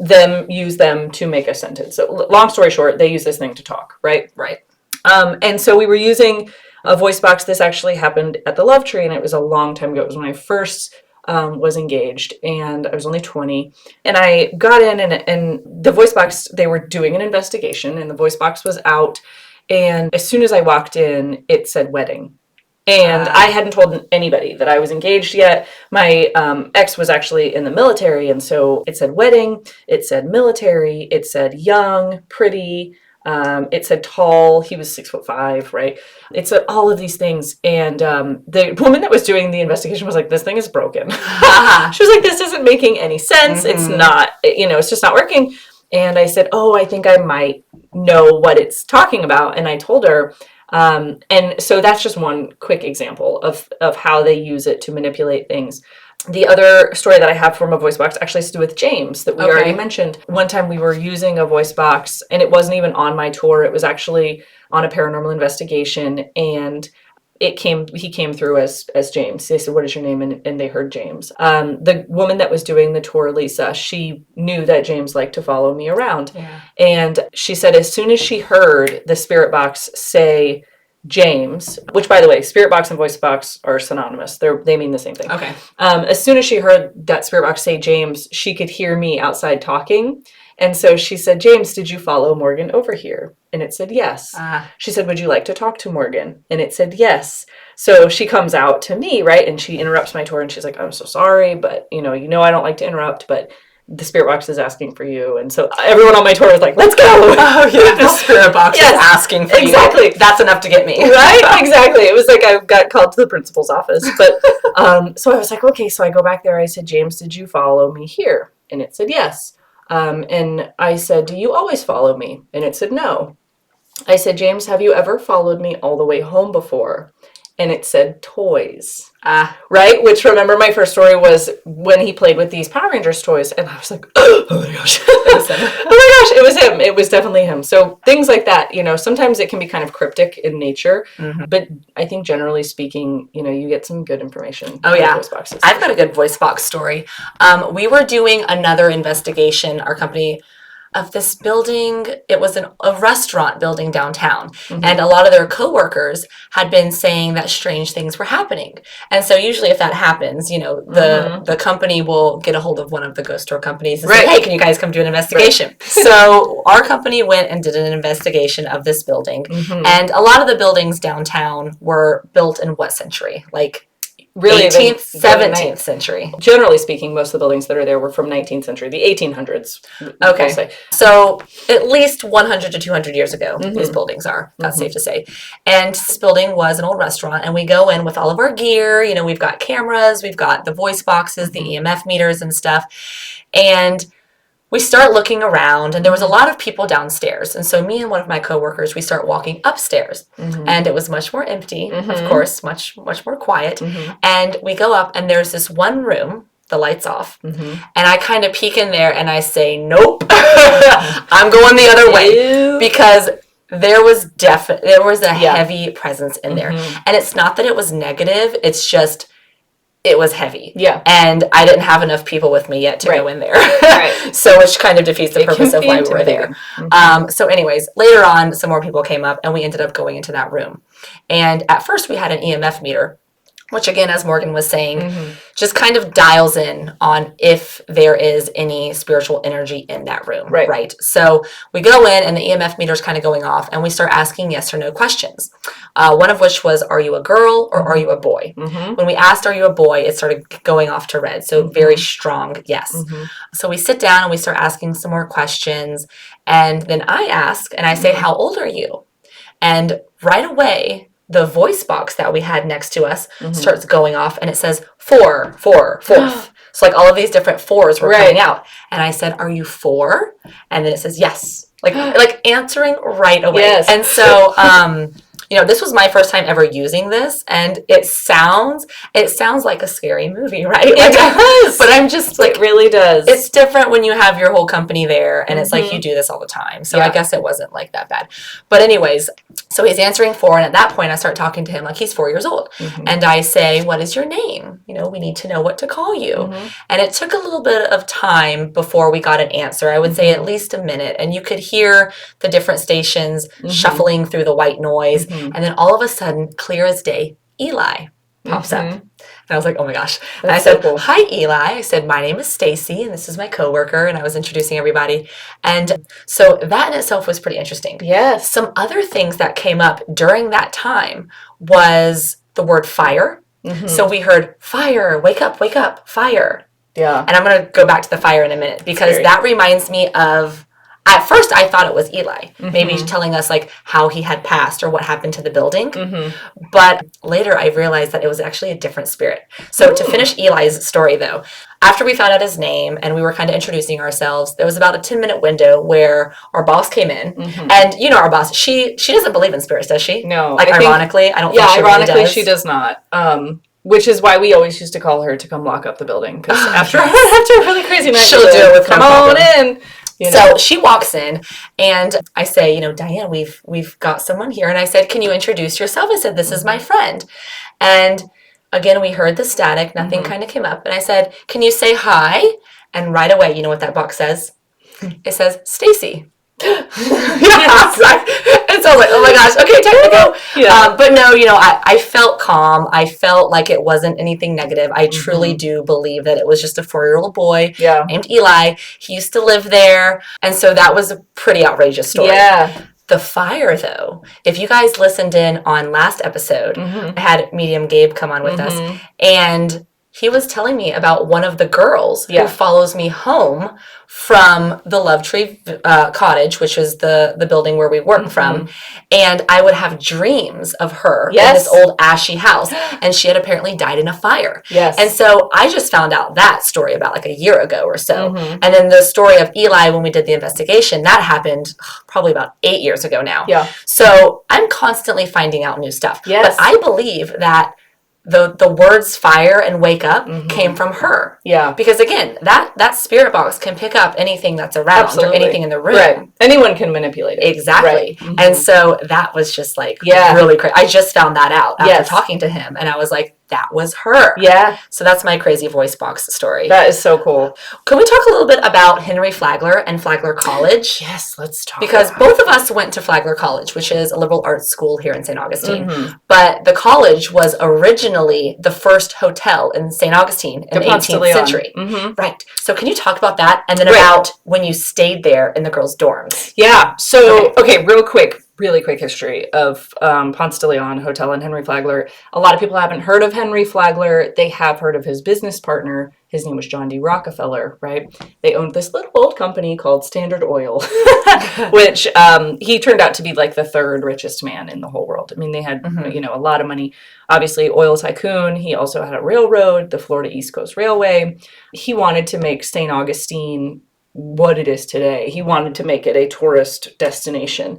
use them to make a sentence. So long story short, they use this thing to talk, right? And so we were using a voice box. This actually happened at the Love Tree, and it was a long time ago. It was when I first was engaged, and I was only 20, and I got in, and the voice box, they were doing an investigation, and the voice box was out, and as soon as I walked in, it said wedding. And I hadn't told anybody that I was engaged yet. My ex was actually in the military, and so it said wedding, it said military, it said young, pretty, it said tall, he was 6'5", right? It said all of these things. And the woman that was doing the investigation was like, this thing is broken. She was like, this isn't making any sense. It's not, it's just not working. And I said, I think I might know what it's talking about. And I told her, and so that's just one quick example of how they use it to manipulate things. The other story that I have from a voice box actually has to do with James that we already mentioned. One time we were using a voice box, and it wasn't even on my tour. It was actually on a paranormal investigation, and he came through as James. They said, what is your name? And they heard James. The woman that was doing the tour, Lisa, she knew that James liked to follow me around. And she said as soon as she heard the spirit box say James, which, by the way, spirit box and voice box are synonymous. They mean the same thing. As soon as she heard that spirit box say James, she could hear me outside talking. And so she said, James, did you follow Morgan over here? And it said, yes. She said, would you like to talk to Morgan? And it said, yes. So she comes out to me, right? And she interrupts my tour and she's like, I'm so sorry, but you know, I don't like to interrupt, but the spirit box is asking for you. And so everyone on my tour was like, let's go. Oh, yeah. The spirit box is asking for you. Exactly. That's enough to get me. Right? Exactly. It was like I got called to the principal's office. But so I was like, okay. So I go back there. I said, James, did you follow me here? And it said, yes. And I said, do you always follow me? And it said, no. I said, James, have you ever followed me all the way home before? And it said toys. Right? Which, remember, my first story was when he played with these Power Rangers toys. And I was like, oh my gosh. It was him. Oh my gosh, it was him. It was definitely him. So things like that, sometimes it can be kind of cryptic in nature. Mm-hmm. But I think generally speaking, you get some good information. Oh, yeah. Voice boxes. I've got a good voice box story. We were doing another investigation, our company, of this building. It was a restaurant building downtown. Mm-hmm. And a lot of their coworkers had been saying that strange things were happening. And so usually if that happens, the company will get a hold of one of the ghost store companies and say, hey, can you guys come do an investigation? Right. So our company went and did an investigation of this building. Mm-hmm. And a lot of the buildings downtown were built in what century? Like really 18th, 17th century. Generally speaking, most of the buildings that are there were from 19th century, the 1800s. Okay. So at least 100 to 200 years ago, these buildings are. That's safe to say. And this building was an old restaurant, and we go in with all of our gear. We've got cameras, we've got the voice boxes, the EMF meters and stuff. And we start looking around, and there was a lot of people downstairs. And so me and one of my coworkers, we start walking upstairs. Mm-hmm. And it was much more empty, of course, much more quiet. Mm-hmm. And we go up, and there's this one room, the lights off. Mm-hmm. And I kind of peek in there, and I say, nope, I'm going the other way. Because there was a heavy presence in there. And it's not that it was negative, it's just it was heavy. Yeah. And I didn't have enough people with me yet to go in there. Right. So which kind of defeats the purpose of why we were there. Mm-hmm. So anyways, later on, some more people came up and we ended up going into that room. And at first we had an EMF meter, which again, as Morgan was saying, just kind of dials in on if there is any spiritual energy in that room. Right. So we go in and the EMF meter is kind of going off and we start asking yes or no questions. One of which was, are you a girl or are you a boy? Mm-hmm. When we asked, are you a boy, it started going off to red. So very strong yes. Mm-hmm. So we sit down and we start asking some more questions. And then I ask and I say, how old are you? And right away, the voice box that we had next to us starts going off and it says 4, 4, 4th. So like all of these different 4s were coming out. And I said, are you 4? And then it says yes. Like answering right away. Yes. And so this was my first time ever using this, and it sounds like a scary movie, right? It does. But I'm just like, it really does. It's different when you have your whole company there, and it's like you do this all the time. So I guess it wasn't like that bad. But anyways, so he's answering 4, and at that point I start talking to him like he's 4 years old. And I say, what is your name? We need to know what to call you. And it took a little bit of time before we got an answer. I would say at least a minute, and you could hear the different stations shuffling through the white noise. And then all of a sudden, clear as day, Eli pops up. And I was like, oh my gosh. And I said, hi, Eli. I said, my name is Stacy, and this is my coworker. And I was introducing everybody. And so that in itself was pretty interesting. Yes. Some other things that came up during that time was the word fire. So we heard, fire, wake up, fire. Yeah. And I'm going to go back to the fire in a minute because that reminds me of, at first, I thought it was Eli, maybe telling us like how he had passed or what happened to the building. But later I realized that it was actually a different spirit. So to finish Eli's story though, after we found out his name and we were kind of introducing ourselves, there was about a 10-minute window where our boss came in. And our boss, she doesn't believe in spirits, does she? No. Like ironically, I don't think she really does. She does not. Which is why we always used to call her to come lock up the building. Because after a really crazy night, she'll do it with come on in. So she walks in and I say, Diane, we've got someone here. And I said, can you introduce yourself? I said, this is my friend. And again, we heard the static. Nothing kind of came up. And I said, can you say hi? And right away, you know what that box says? It says, Stacy. Yeah, exactly. And so I was like, oh my gosh, okay, time to go. Yeah. But no, I felt calm. I felt like it wasn't anything negative. I truly do believe that it was just a 4-year-old boy Yeah. named Eli. He used to live there. And so that was a pretty outrageous story. Yeah. The fire, though, if you guys listened in on last episode, I had Medium Gabe come on with us, and he was telling me about one of the girls who follows me home from the Lovetree Cottage, which is the building where we work from. And I would have dreams of her in this old ashy house. And she had apparently died in a fire. Yes. And so I just found out that story about like a year ago or so. And then the story of Eli, when we did the investigation, that happened probably about 8 years ago now. Yeah. So I'm constantly finding out new stuff. Yes. But I believe that the words fire and wake up came from her. Yeah. Because again, that spirit box can pick up anything that's around or anything in the room. Right. Anyone can manipulate it. Exactly. Right. And so that was just like really crazy. I just found that out after talking to him, and I was like, that was her. Yeah. So that's my crazy voice box story. That is so cool. Can we talk a little bit about Henry Flagler and Flagler College? Yes, let's talk. Because both of us went to Flagler College, which is a liberal arts school here in St. Augustine. But the college was originally the first hotel in St. Augustine in the 18th century. Right. So can you talk about that? And then about when you stayed there in the girls' dorms? Yeah. So, okay, really quick history of Ponce de Leon Hotel and Henry Flagler. A lot of people haven't heard of Henry Flagler. They have heard of his business partner. His name was John D. Rockefeller, right? They owned this little old company called Standard Oil, which he turned out to be like the third richest man in the whole world. I mean, they had, a lot of money. Obviously, oil tycoon. He also had a railroad, the Florida East Coast Railway. He wanted to make St. Augustine what it is today. He wanted to make it a tourist destination,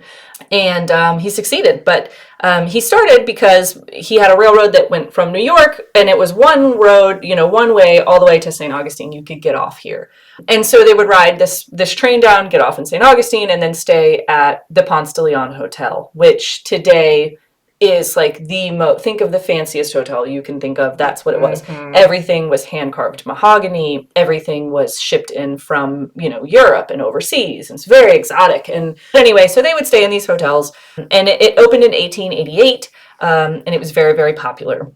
and he succeeded. But he started because he had a railroad that went from New York, and it was one road, one way all the way to St. Augustine. You could get off here, and so they would ride this train down, get off in St. Augustine, and then stay at the Ponce de Leon Hotel, which today is like think of the fanciest hotel you can think of. That's what it was. Everything was hand-carved mahogany. Everything was shipped in from, Europe and overseas. It's very exotic. And anyway, so they would stay in these hotels, and it opened in 1888, and it was very, very popular.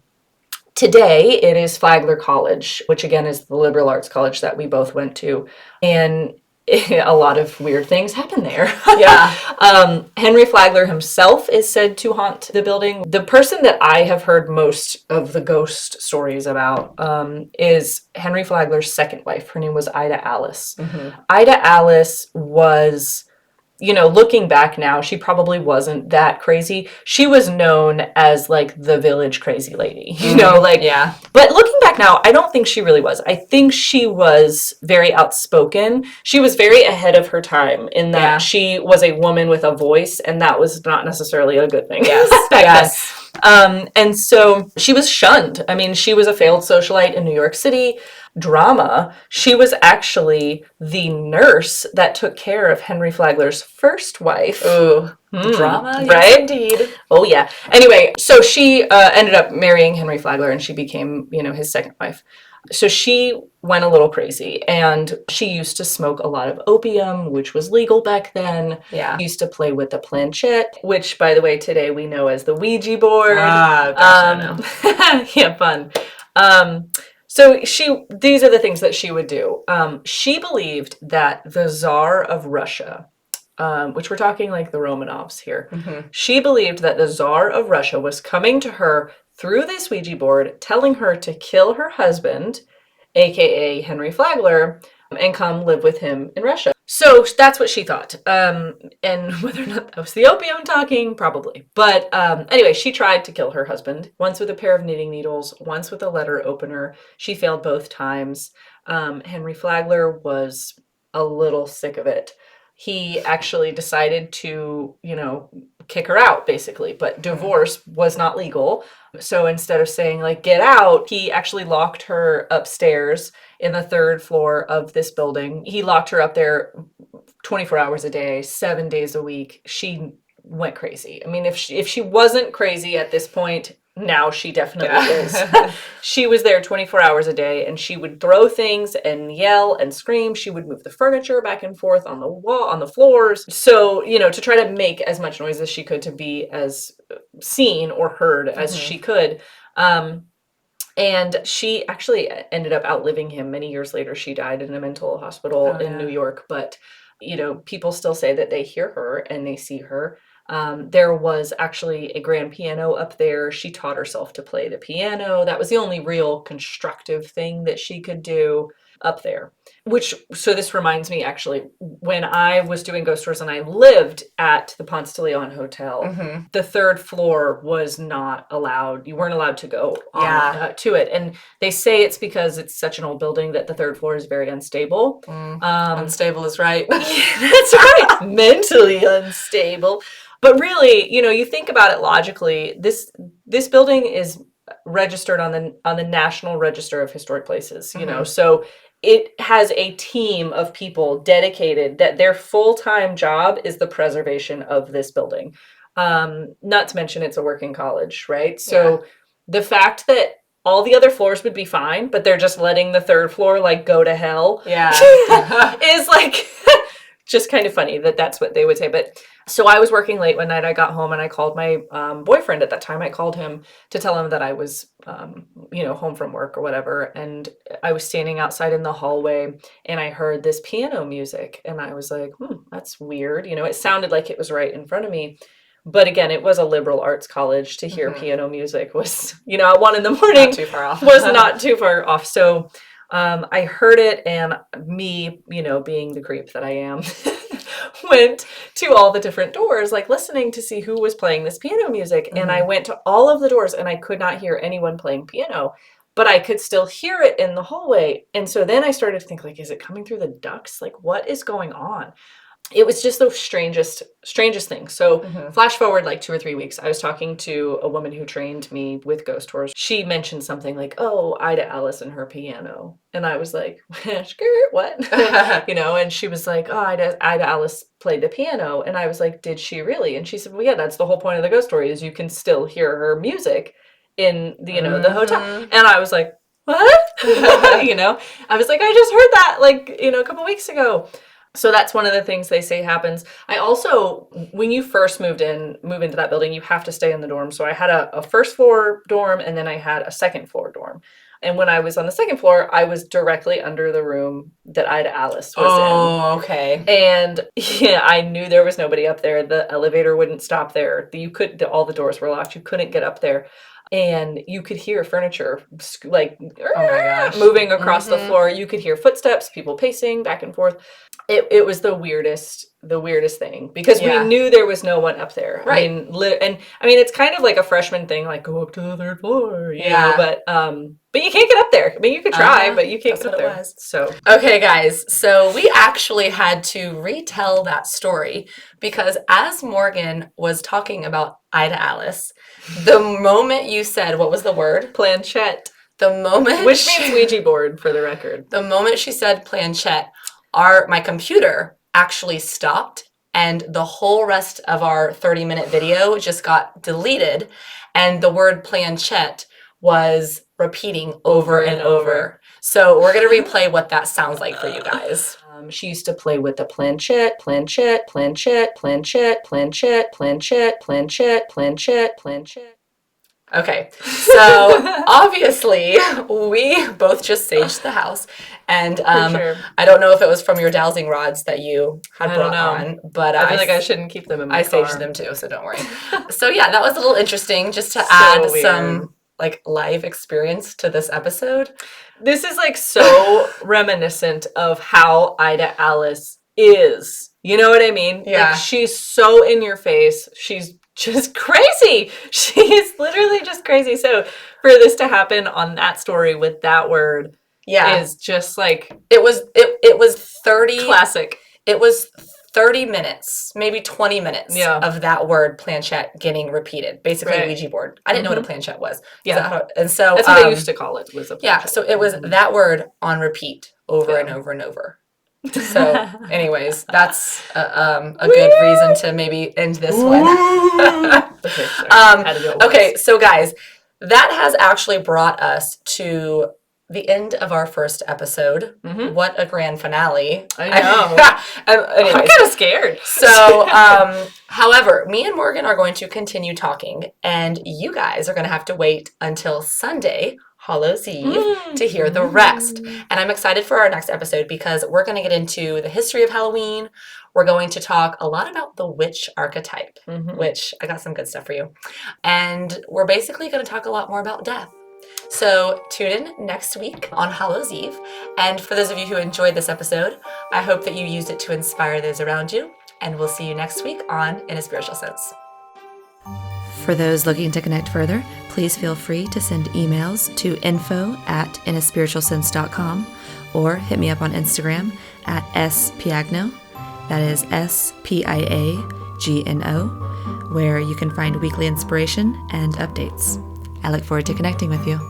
Today, it is Flagler College, which again is the liberal arts college that we both went to. And a lot of weird things happen there. Yeah. Henry Flagler himself is said to haunt the building. The person that I have heard most of the ghost stories about is Henry Flagler's second wife. Her name was Ida Alice. Ida Alice was, looking back now, she probably wasn't that crazy. She was known as like the village crazy lady, Yeah. But looking back now, I don't think she really was. I think she was very outspoken. She was very ahead of her time in that she was a woman with a voice, and that was not necessarily a good thing. Yes. Yes. And so she was shunned. I mean, she was a failed socialite in New York City. Drama. She was actually the nurse that took care of Henry Flagler's first wife. Ooh. Drama, right? Indeed. Oh, yeah. Anyway, so she ended up marrying Henry Flagler, and she became, his second wife. So she went a little crazy, and she used to smoke a lot of opium, which was legal back then. Yeah. She used to play with the planchette, which, by the way, today we know as the Ouija board. Ah, gosh, I know. Yeah, fun. So these are the things that she would do. She believed that the Tsar of Russia, which we're talking like the Romanovs here, she believed that the Tsar of Russia was coming to her through this Ouija board, telling her to kill her husband, aka Henry Flagler, and come live with him in Russia. So that's what she thought. And whether or not that was the opium talking, probably. But anyway, she tried to kill her husband, once with a pair of knitting needles, once with a letter opener. She failed both times. Henry Flagler was a little sick of it. He actually decided to, kick her out, basically. But divorce was not legal. So instead of saying, like, get out, he actually locked her upstairs in the third floor of this building. He locked her up there 24 hours a day, 7 days a week. She went crazy. I mean, if she wasn't crazy at this point, now she definitely is. She was there 24 hours a day, and she would throw things and yell and scream. She would move the furniture back and forth on the wall, on the floors. So, to try to make as much noise as she could to be as seen or heard as she could. And she actually ended up outliving him. Many years later, she died in a mental hospital in New York. But, people still say that they hear her and they see her. There was actually a grand piano up there. She taught herself to play the piano. That was the only real constructive thing that she could do up there. So this reminds me, actually, when I was doing ghost tours and I lived at the Ponce de Leon Hotel, the third floor was not allowed. You weren't allowed to go on, to it. And they say it's because it's such an old building that the third floor is very unstable. Unstable is right. That's right. Mentally unstable. But really, you think about it logically, this building is registered on the National Register of Historic Places, so it has a team of people dedicated that their full-time job is the preservation of this building. Not to mention it's a working college, right? So the fact that all the other floors would be fine, but they're just letting the third floor go to hell is just kind of funny that's what they would say. But so I was working late one night. I got home and I called my boyfriend at that time. I called him to tell him that I was, home from work or whatever. And I was standing outside in the hallway and I heard this piano music. And I was like, that's weird. It sounded like it was right in front of me. But again, it was a liberal arts college. To hear piano music was, at 1 a.m. Not too far off. was not too far off. So I heard it, and me, being the creep that I am, went to all the different doors, listening to see who was playing this piano music. And I went to all of the doors and I could not hear anyone playing piano, but I could still hear it in the hallway. And so then I started to think, is it coming through the ducts? What is going on? It was just the strangest thing. So flash forward 2 or 3 weeks, I was talking to a woman who trained me with ghost tours. She mentioned something oh, Ida Alice and her piano. And I was like, skirt, what? And she was like, oh, Ida Alice played the piano. And I was like, did she really? And she said, well, yeah, that's the whole point of the ghost story is you can still hear her music in the, the hotel. And I was like, what? I was like, I just heard that a couple weeks ago. So that's one of the things they say happens. I also, when you first move into that building, you have to stay in the dorm. So I had a first floor dorm and then I had a second floor dorm. And when I was on the second floor, I was directly under the room that Ida Alice was in. Oh, okay. And I knew there was nobody up there. The elevator wouldn't stop there. All the doors were locked. You couldn't get up there. And you could hear furniture oh my gosh, moving across the floor. You could hear footsteps, people pacing back and forth. It was the weirdest thing because we knew there was no one up there. Right. I mean, it's kind of like a freshman thing, go up to the third floor, you know, but you can't get up there. I mean, you could try, but you can't get up there. So okay, guys. So we actually had to retell that story because as Morgan was talking about Ida Alice, the moment you said, what was the word? Planchette. Which means Ouija board for the record. The moment she said planchette, my computer actually stopped and the whole rest of our 30-minute video just got deleted and the word planchette was repeating over and over. So we're going to replay what that sounds like for you guys. She used to play with the planchette, planchette, planchette, planchette, planchette, planchette, planchette, planchette, planchette. Okay, so obviously we both just saged the house, and I don't know if it was from your dowsing rods that you had brought on, but I feel like I shouldn't keep them in my car. I saged them too, so don't worry. So yeah, that was a little interesting just to add some live experience to this episode. This is so reminiscent of how Ida Alice is. You know what I mean? Yeah. She's so in your face. She's just crazy. She's literally just crazy. So for this to happen on that story with that word is just it was 30 classic. It was 30 minutes, maybe 20 minutes of that word planchette getting repeated. Basically a Ouija board. I didn't know what a planchette was. Yeah. And so that's what they used to call it, was a planchette. Yeah, so it was that word on repeat over and over and over. So anyways, that's a good reason to maybe end this one. Okay, so guys, that has actually brought us to the end of our first episode. Mm-hmm. What a grand finale. I know. Anyways. I'm kind of scared. So, however, me and Morgan are going to continue talking, and you guys are going to have to wait until Sunday, Hallows Eve, to hear the rest. And I'm excited for our next episode because we're going to get into the history of Halloween. We're going to talk a lot about the witch archetype, which I got some good stuff for you. And we're basically going to talk a lot more about death. So tune in next week on Hallows Eve. And for those of you who enjoyed this episode, I hope that you used it to inspire those around you. And we'll see you next week on In a Spiritual Sense. For those looking to connect further, please feel free to send emails to info@inaspiritualsense.com or hit me up on Instagram at spiagno. That is SPIAGNO, where you can find weekly inspiration and updates. I look forward to connecting with you.